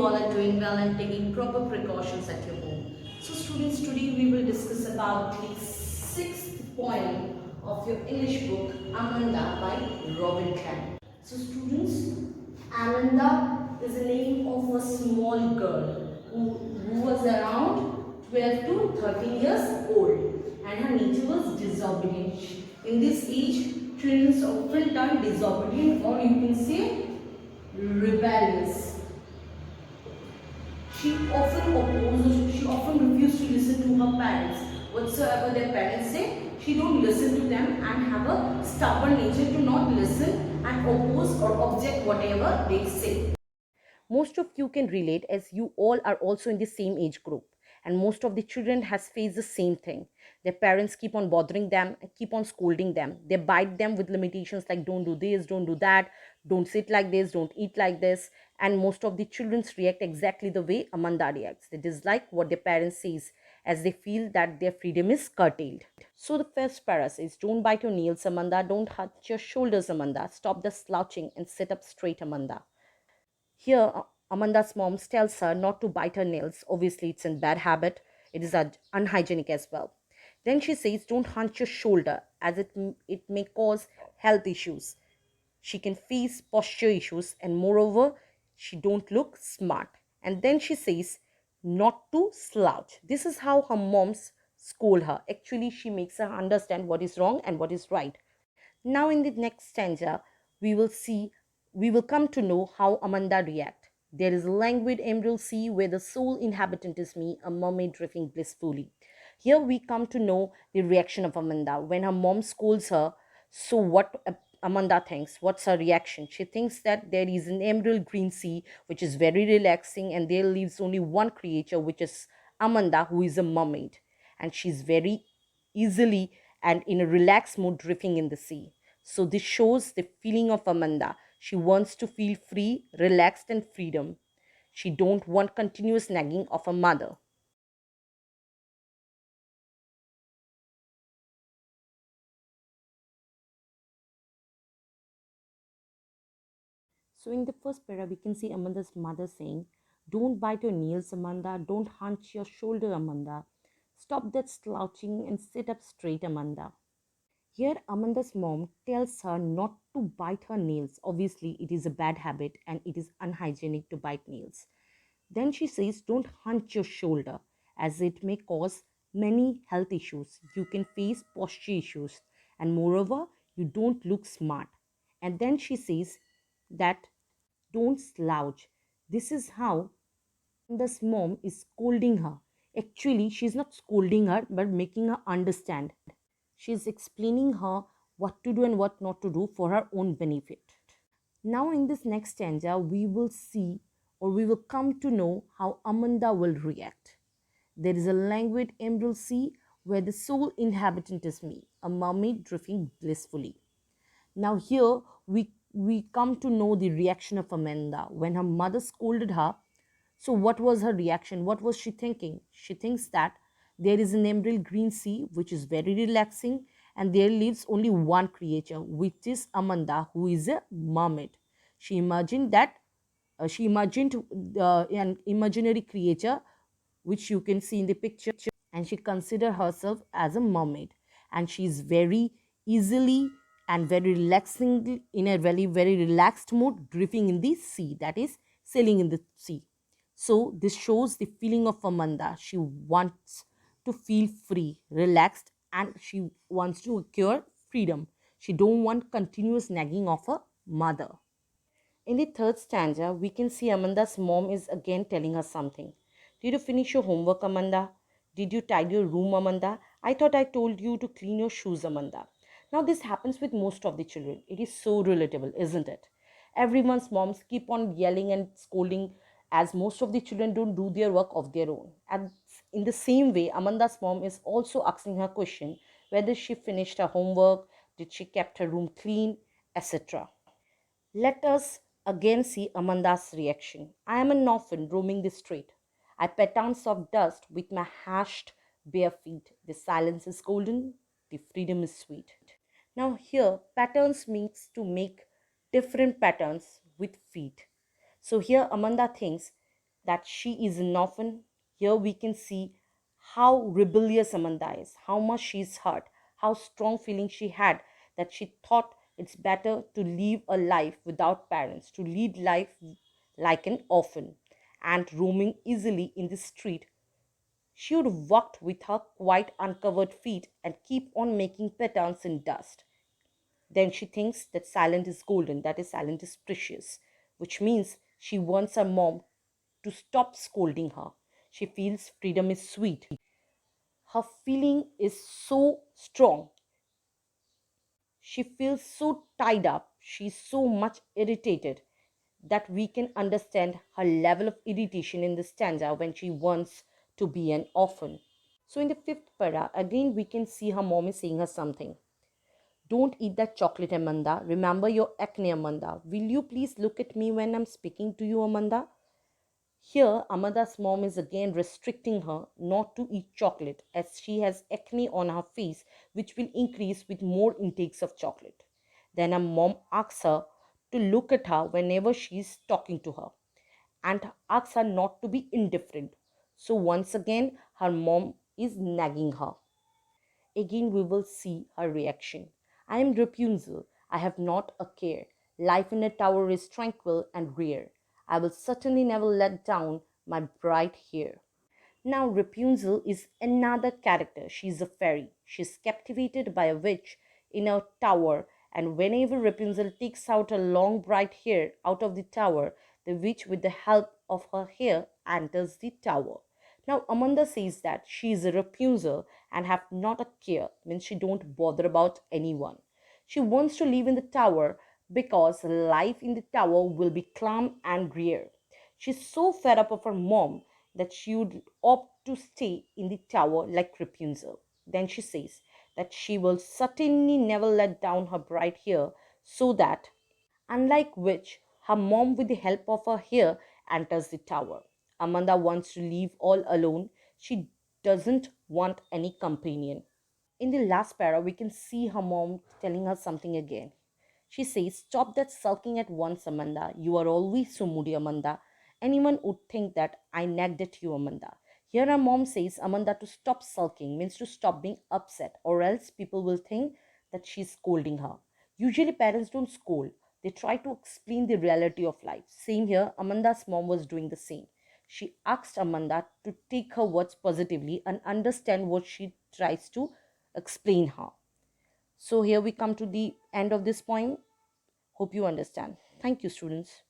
all are doing well and taking proper precautions at your home. So students, today we will discuss about the sixth poem of your English book Amanda by Robin Chan. So students, Amanda is the name of a small girl who was around 12 to 13 years old, and her nature was disobedient. In this age, children often turn disobedient, or you can say rebellious. She often refused to listen to her parents. Whatsoever their parents say, she don't listen to them and have a stubborn nature to not listen and oppose or object whatever they say. Most of you can relate, as you all are also in the same age group, and most of the children has faced the same thing. Their parents keep on bothering them and keep on scolding them. They bite them with limitations like don't do this, don't do that, don't sit like this, don't eat like this. And most of the children react exactly the way Amanda reacts. They dislike what their parents says, as they feel that their freedom is curtailed. So the first para says, don't bite your nails, Amanda, don't hurt your shoulders, Amanda, stop the slouching and sit up straight, Amanda. Here, Amanda's mom tells her not to bite her nails. Obviously, it's a bad habit. It is unhygienic as well. Then she says, don't hunch your shoulder, as it may cause health issues. She can face posture issues, and moreover, she don't look smart. And then she says, not to slouch. This is how her moms scold her. Actually, she makes her understand what is wrong and what is right. Now, in the next stanza, we will come to know how Amanda react. There is a languid emerald sea where the sole inhabitant is me, a mermaid drifting blissfully. Here we come to know the reaction of Amanda when her mom scolds her. So what Amanda thinks? What's her reaction? She thinks that there is an emerald green sea which is very relaxing, and there lives only one creature, which is Amanda, who is a mermaid, and she's very easily and in a relaxed mood drifting in the sea. So this shows the feeling of Amanda. She wants to feel free, relaxed and freedom. She don't want continuous nagging of her mother. So in the first para, we can see Amanda's mother saying, don't bite your nails, Amanda. Don't hunch your shoulder, Amanda. Stop that slouching and sit up straight, Amanda. Here, Amanda's mom tells her not to bite her nails. Obviously, it is a bad habit and it is unhygienic to bite nails. Then she says, don't hunch your shoulder, as it may cause many health issues. You can face posture issues, and moreover, you don't look smart. And then she says that don't slouch. This is how this mom is scolding her. Actually, she's not scolding her but making her understand. She's explaining her what to do and what not to do for her own benefit. Now, in this next stanza, we will see or we will come to know how Amanda will react. There is a languid emerald sea where the sole inhabitant is me, a mermaid drifting blissfully. Now, here we come to know the reaction of Amanda when her mother scolded her. So, what was her reaction? What was she thinking? She thinks that there is an emerald green sea which is very relaxing, and there lives only one creature, which is Amanda, who is a mermaid. She imagined that she imagined an imaginary creature which you can see in the picture, and she considered herself as a mermaid, and she is very easily and very relaxing in a very relaxed mood drifting in the sea, that is sailing in the sea. So this shows the feeling of Amanda. She wants to feel free, relaxed, and she wants to acquire freedom. She don't want continuous nagging of her mother. In the third stanza, we can see Amanda's mom is again telling her something. Did you finish your homework, Amanda? Did you tidy your room, Amanda? I thought I told you to clean your shoes, Amanda. Now, this happens with most of the children. It is so relatable, isn't it? Everyone's moms keep on yelling and scolding, as most of the children don't do their work of their own. And in the same way, Amanda's mom is also asking her question whether she finished her homework, did she kept her room clean, etc. Let us again see Amanda's reaction. I am an orphan roaming the street. I patterns of dust with my hashed bare feet. The silence is golden, the freedom is sweet. Now here patterns means to make different patterns with feet. So here Amanda thinks that she is an orphan. Here we can see how rebellious Amanda is, how much she's hurt, how strong feeling she had that she thought it's better to live a life without parents, to lead life like an orphan and roaming easily in the street. She would walk with her quite uncovered feet and keep on making patterns in dust. Then she thinks that silence is golden, that is, silence is precious, which means she wants her mom to stop scolding her. She feels freedom is sweet. Her feeling is so strong. She feels so tied up. She's so much irritated that we can understand her level of irritation in the stanza when she wants to be an orphan. So in the fifth para, again we can see her mom is saying her something. Don't eat that chocolate, Amanda. Remember your acne, Amanda. Will you please look at me when I'm speaking to you, Amanda? Here, Amanda's mom is again restricting her not to eat chocolate as she has acne on her face, which will increase with more intakes of chocolate. Then her mom asks her to look at her whenever she is talking to her and asks her not to be indifferent. So, once again, her mom is nagging her. Again, we will see her reaction. I am Rapunzel. I have not a care. Life in a tower is tranquil and rare. I will certainly never let down my bright hair. Now, Rapunzel is another character. She's a fairy. She's captivated by a witch in a tower, and whenever Rapunzel takes out her long bright hair out of the tower, the witch, with the help of her hair, enters the tower. Now, Amanda says that she is a Rapunzel and have not a care, means she don't bother about anyone. She wants to live in the tower because life in the tower will be calm and rare. She's so fed up of her mom that she would opt to stay in the tower like Rapunzel. Then she says that she will certainly never let down her bright hair, so that, unlike which, her mom, with the help of her hair, enters the tower. Amanda wants to leave all alone. She doesn't want any companion. In the last para, we can see her mom telling her something again. She says, stop that sulking at once, Amanda. You are always so moody, Amanda. Anyone would think that I nagged at you, Amanda. Here, her mom says Amanda to stop sulking, means to stop being upset, or else people will think that she's scolding her. Usually, parents don't scold, they try to explain the reality of life. Same here, Amanda's mom was doing the same. She asked Amanda to take her words positively and understand what she tries to explain her. So here we come to the end of this poem. Hope you understand. Thank you, students.